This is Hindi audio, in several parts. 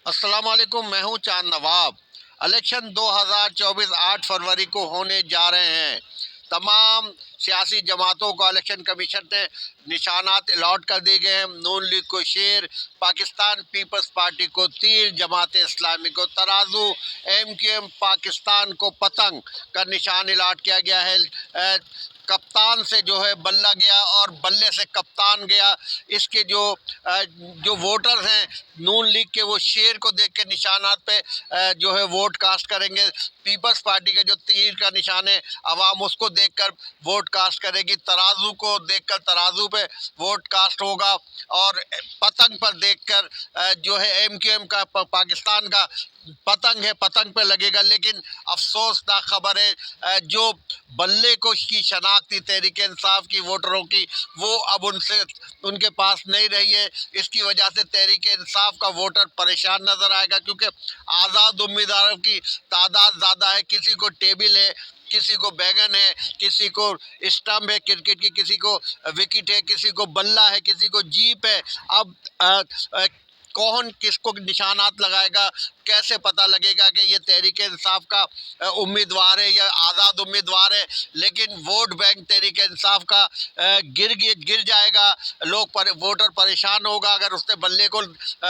अस्सलाम वालेकुम, मैं हूं चांद नवाब। इलेक्शन 2024 8 फरवरी को होने जा रहे हैं। तमाम सियासी जमातों को इलेक्शन कमीशन ने निशानात अलॉट कर दिए गए हैं। नून लीग को शेर, पाकिस्तान पीपल्स पार्टी को तीर, जमात इस्लामी को तराजू, MQM पाकिस्तान को पतंग का निशान अलॉट किया गया है। कप्तान से जो है बल्ला गया और बल्ले से कप्तान गया। इसके जो वोटर्स हैं नून लीग के, वो शेर को देख के निशानात पे जो है वोट कास्ट करेंगे। पीपल्स पार्टी का जो तीर का निशान है, आवाम उसको देखकर वोट कास्ट करेगी। तराजू को देखकर तराजू पे वोट कास्ट होगा और पतंग पर देखकर जो है MQM का पाकिस्तान का पतंग है, पतंग पे लगेगा। लेकिन अफसोसनाक खबर है, जो बल्ले को की शनाख्त थी तहरीक इंसाफ की वोटरों की, वो अब उनके पास नहीं रही है। इसकी वजह से तहरीक इंसाफ का वोटर परेशान नजर आएगा, क्योंकि आज़ाद उम्मीदवारों की तादाद ज़्यादा है। किसी को टेबल है, किसी को बैगन है, किसी को स्टंप है क्रिकेट की, किसी को विकेट है, किसी को बल्ला है, किसी को जीप है। अब कौन किसको निशानात लगाएगा, कैसे पता लगेगा कि ये तहरीक इंसाफ का उम्मीदवार है या आज़ाद उम्मीदवार है। लेकिन वोट बैंक तहरीक इंसाफ का गिर जाएगा। वोटर परेशान होगा अगर उसने बल्ले को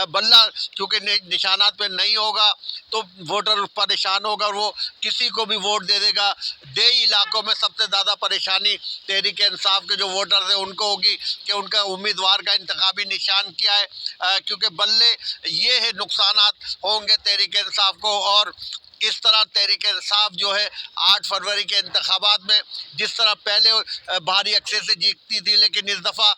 बल्ला क्योंकि निशानात पे नहीं होगा तो वोटर परेशान होगा और वो किसी को भी वोट दे देगा। देही इलाकों में सबसे ज़्यादा परेशानी तहरीक इंसाफ के जो वोटर्स हैं उनको होगी कि उनका उम्मीदवार का इंतखाबी निशान क्या है, क्योंकि बल्ले ये है नुकसानात होंगे तहरीक इंसाफ को। और इस तरह तहरीक इंसाफ जो है 8 फरवरी के इंतखाबात में जिस तरह पहले भारी अक्सर से जीतती थी, लेकिन इस दफ़ा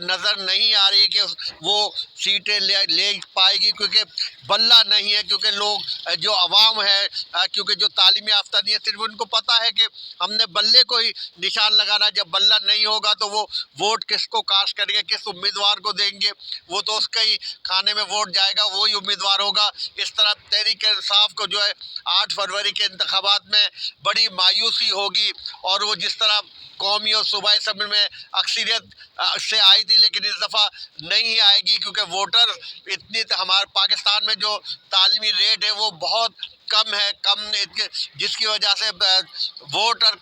नज़र नहीं आ रही है कि वो सीटें ले पाएगी, क्योंकि बल्ला नहीं है। क्योंकि लोग जो अवाम है, क्योंकि जो तालीम याफ्ता नहीं है, सिर्फ उनको पता है कि हमने बल्ले को ही निशान लगाना। जब बल्ला नहीं होगा तो वो वोट किसको कास्ट करेंगे, किस उम्मीदवार को देंगे, वो तो उसका ही खाने में वोट जाएगा, वही उम्मीदवार होगा। इस तरह तहरीक इंसाफ को जो है 8 फरवरी के इंतखाबात में बड़ी मायूसी होगी। और वो जिस तरह कौमी और सूबाई असम्बली में अक्सरियत से आई थी, लेकिन इस दफ़ा नहीं आएगी, क्योंकि वोटर इतनी हमारे पाकिस्तान में जो तालीमी रेट है वो बहुत कम है, जिसकी वजह से वोटर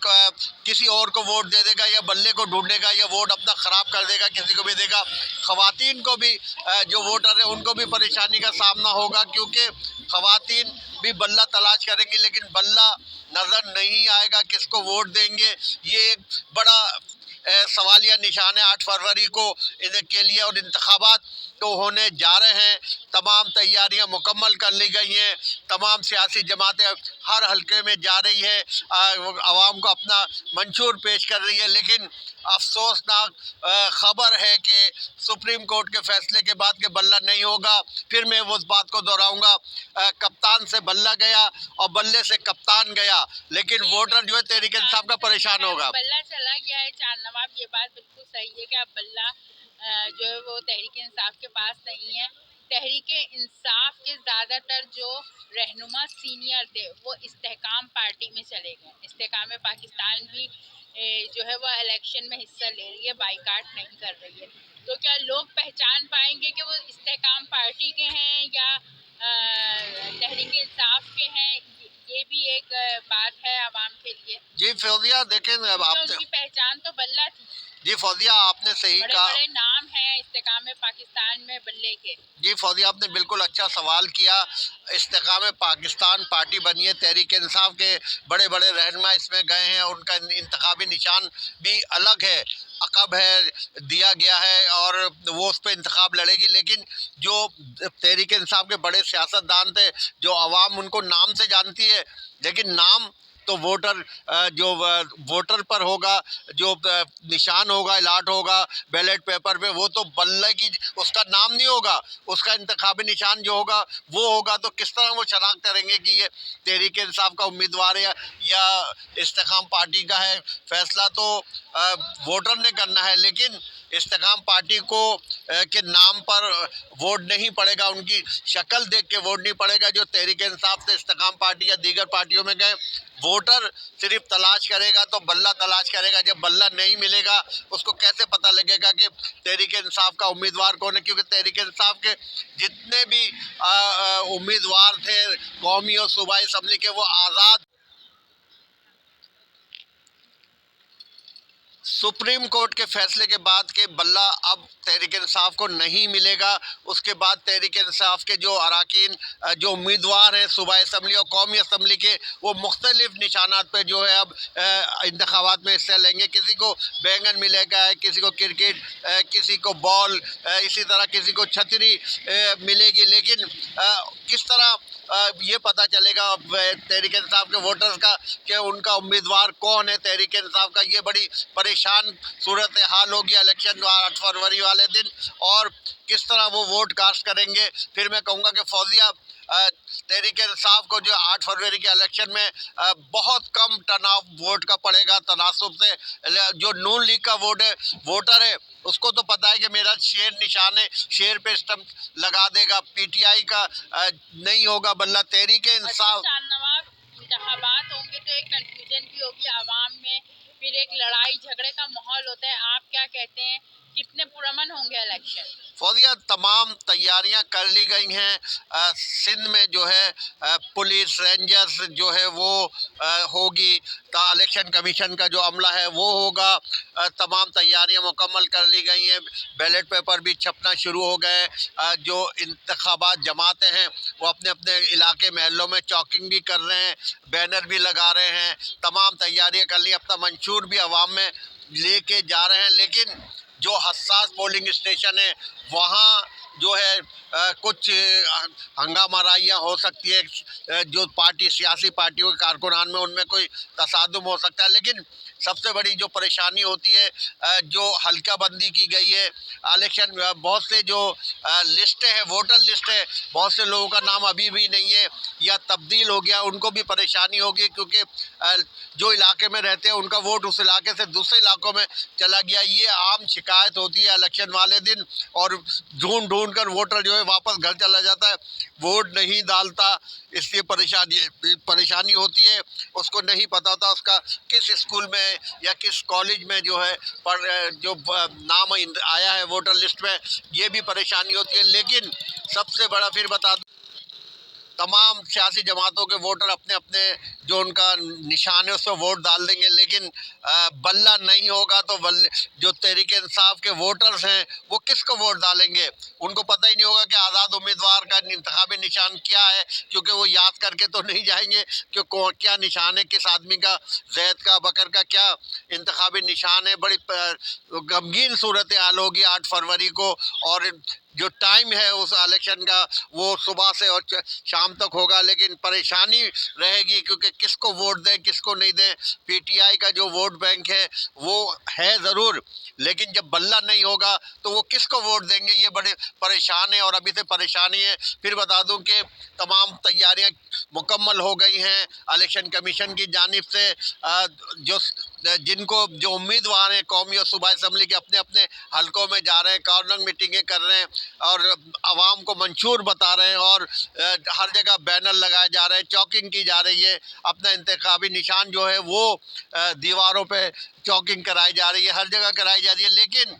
किसी और को वोट दे देगा या बल्ले को ढूंढेगा या वोट अपना ख़राब कर देगा, किसी को भी देगा। ख़वातीन को भी जो वोटर है उनको भी परेशानी का सामना होगा, क्योंकि ख़वातीन भी बल्ला तलाश करेंगी, लेकिन बल्ला नज़र नहीं आएगा, किसको वोट देंगे। ये एक बड़ा सवालिया निशान है 8 फरवरी को के लिए। और इंतखाबात तो होने जा रहे हैं, तमाम तैयारियां मुकम्मल कर ली गई हैं। तमाम सियासी जमातें हर हलके में जा रही है, आवाम को अपना मंशूर पेश कर रही है। लेकिन अफसोसनाक खबर है कि सुप्रीम कोर्ट के फैसले के बाद के बल्ला नहीं होगा। फिर मैं उस बात को दोहराऊंगा, कप्तान से बल्ला गया और बल्ले से कप्तान गया, लेकिन वोटर जो है तहरीक इंसाफ का परेशान होगा। बल्ला चला गया है चांद नवाब, ये बात बिल्कुल सही है कि अब बल्ला जो है वो तहरीक इंसाफ के पास नहीं है। तहरीक इंसाफ के ज़्यादातर जो रहनुमा सीनियर थे वो इस्तेहकाम पार्टी में चले गए। इस्तेहकाम पाकिस्तान भी जो है वो इलेक्शन में हिस्सा ले रही है, बाइकाट नहीं कर रही है। तो क्या लोग पहचान पाएंगे कि वो इस्तेहकाम पार्टी के हैं या तहरीक इंसाफ के हैं? ये भी एक बात है आवाम के लिए। जी फौजिया, देखें अब आप उनकी पहचान तो बल्ला थी। जी फौजिया, आपने सही कहा। बड़े नाम है इस्तेकाम पाकिस्तान में बल्ले के। जी फौजिया, आपने बिल्कुल अच्छा सवाल किया। इस्तेकाम पाकिस्तान पार्टी बनी है, तहरीक इंसाफ के बड़े बड़े रहनुमा इसमें गए हैं, उनका इंतखाबी निशान भी अलग है, अकब है, दिया गया है और वो उस पर इंतखाब लड़ेगी। लेकिन जो तहरीक इंसाफ के बड़े सियासतदान थे, जो आवाम उनको नाम से जानती है, लेकिन नाम तो जो वोटर पर होगा, जो निशान होगा, अलॉट होगा बैलेट पेपर पे, वो तो बल्ले की उसका नाम नहीं होगा, उसका इंतखाबी निशान जो होगा वो होगा। तो किस तरह वो शनाख्त करेंगे कि ये तहरीक इंसाफ का उम्मीदवार है या इस्तेकाम पार्टी का है? फैसला तो वोटर ने करना है। लेकिन इस्तेकाम पार्टी को के नाम पर वोट नहीं पड़ेगा, उनकी शक्ल देख के वोट नहीं पड़ेगा। जो तहरीक इंसाफ से इस्तेकाम पार्टी या दीगर पार्टियों में गए वोटर सिर्फ तलाश करेगा तो बल्ला तलाश करेगा। जब बल्ला नहीं मिलेगा उसको कैसे पता लगेगा कि तहरीक इंसाफ का उम्मीदवार कौन है? क्योंकि तहरीक इंसाफ के जितने भी उम्मीदवार थे कौमी और सूबाई असम्बली के, वो आज़ाद। सुप्रीम कोर्ट के फैसले के बाद के बल्ला अब तहरीक इंसाफ को नहीं मिलेगा। उसके बाद तहरीक इंसाफ के जो अराकीन जो उम्मीदवार हैं सूबाई असम्बली और कौमी असम्बली के, वो मुख्तलिफ निशानात पे जो है अब इंतखाबात में हिस्सा लेंगे। किसी को बैंगन मिलेगा, किसी को क्रिकेट, किसी को बॉल, इसी तरह किसी को छतरी मिलेगी। लेकिन किस तरह ये पता चलेगा तहरीक इंसाफ के वोटर्स का कि उनका उम्मीदवार कौन है तहरीक इंसाफ का? ये बड़ी परेशान सूरत हाल होगी इलेक्शन 8 फरवरी वाले दिन, और किस तरह वो वोट कास्ट करेंगे। फिर मैं कहूँगा कि फौजिया तहरीक इंसाफ को जो 8 फरवरी के इलेक्शन में बहुत कम टर्नआउट वोट का पड़ेगा तनासुब से। जो नून लीग का वोटर है उसको तो पता है कि मेरा शेर निशान है, शेर पे स्टंप लगा देगा। पीटीआई का नहीं होगा बल्ला। तहरीक इंसाफ इंतखाबात होंगे तो एक कंफ्यूजन भी होगी आवाम में, फिर एक लड़ाई झगड़े का माहौल होता है। आप क्या कहते हैं, कितने पुरअमन होंगे इलेक्शन? फौजिया तमाम तैयारियां कर ली गई हैं। सिंध में जो है पुलिस रेंजर्स जो है वो होगी, इलेक्शन कमीशन का जो अमला है वो होगा। तमाम तैयारियां मुकम्मल कर ली गई हैं। बैलेट पेपर भी छपना शुरू हो गए। जो इंतखाबात जमाते हैं वो अपने अपने इलाके महलों में चौकिंग भी कर रहे हैं, बैनर भी लगा रहे हैं। तमाम तैयारियां कर ली, अपना मंशूर भी आवाम में लेके जा रहे हैं। लेकिन जो हसास पोलिंग स्टेशन है वहाँ जो है कुछ हंगामाराइयाँ हो सकती है। जो सियासी पार्टियों के कारकुनान में उनमें कोई तसादुम हो सकता है। लेकिन सबसे बड़ी जो परेशानी होती है, जो हल्का बंदी की गई है इलेक्शन, बहुत से जो लिस्ट है, वोटर लिस्ट है, बहुत से लोगों का नाम अभी भी नहीं है या तब्दील हो गया, उनको भी परेशानी होगी। क्योंकि जो इलाके में रहते हैं उनका वोट उस इलाके से दूसरे इलाकों में चला गया। ये आम शिकायत होती है इलेक्शन वाले दिन, और ढूंढ कर वोटर जो है वापस घर चला जाता है, वोट नहीं डालता। इसलिए परेशानी होती है। उसको नहीं पता होता उसका किस स्कूल में या किस कॉलेज में जो है जो नाम आया है वोटर लिस्ट में, ये भी परेशानी होती है। लेकिन सबसे बड़ा फिर बता दूं, तमाम सियासी जमातों के वोटर अपने अपने जो उनका निशान है उस पर वोट डाल देंगे। लेकिन बल्ला नहीं होगा तो जो तहरीक इंसाफ के वोटर्स हैं वो किसको वोट डालेंगे? उनको पता ही नहीं होगा कि आज़ाद उम्मीदवार का इंतखाबी निशान क्या है, क्योंकि वो याद करके तो नहीं जाएंगे कि क्या निशान है, किस आदमी का, जैद का, बकर का क्या इंतखाबी निशान है। बड़ी गमगीन सूरत हाल होगी 8 फरवरी को। और जो टाइम है उस इलेक्शन का वो सुबह से और शाम तक होगा। लेकिन परेशानी रहेगी क्योंकि किसको वोट दें किसको नहीं दें। पीटीआई का जो वोट बैंक है वो है ज़रूर, लेकिन जब बल्ला नहीं होगा तो वो किसको वोट देंगे, ये बड़े परेशान है। और अभी से परेशानी है। फिर बता दूं कि तमाम तैयारियां मुकम्मल हो गई हैं इलेक्शन कमीशन की जानिब से। जो उम्मीदवार हैं कौमी और सूबाई असम्बली के अपने अपने हलकों में जा रहे हैं, कॉर्नर मीटिंगें कर रहे हैं और आवाम को मंशूर बता रहे हैं, और हर जगह बैनर लगाए जा रहे हैं, चौकिंग की जा रही है। अपना इंतखाबी निशान जो है वो दीवारों पे चौकिंग कराई जा रही है, हर जगह कराई जा रही है। लेकिन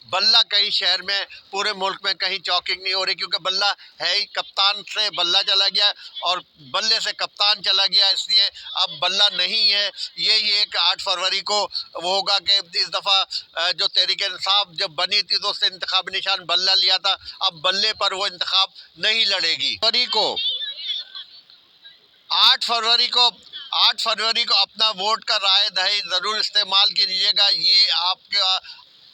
बल्ला कहीं शहर में, पूरे मुल्क में कहीं चौकिंग नहीं हो रही, क्योंकि बल्ला है ही, कप्तान से बल्ला चला गया और बल्ले से कप्तान चला गया। इसलिए अब बल्ला नहीं है। यही एक 8 फरवरी को वो होगा कि इस दफ़ा जो तहरीक इंसाफ जब बनी थी तो उससे इंतखाबी निशान बल्ला लिया था, अब बल्ले पर वो इंतखाब नहीं लड़ेगी। 8 फरवरी को अपना वोट का राय दही ज़रूर इस्तेमाल कीजिएगा। ये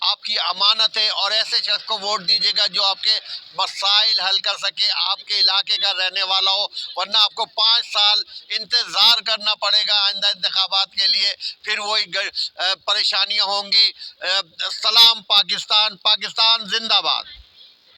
आपकी अमानत है, और ऐसे शख्स को वोट दीजिएगा जो आपके मसाइल हल कर सके, आपके इलाके का रहने वाला हो। वरना आपको 5 साल इंतज़ार करना पड़ेगा आइंदा इंतखाबात के लिए, फिर वही परेशानियां होंगी। सलाम पाकिस्तान, पाकिस्तान जिंदाबाद।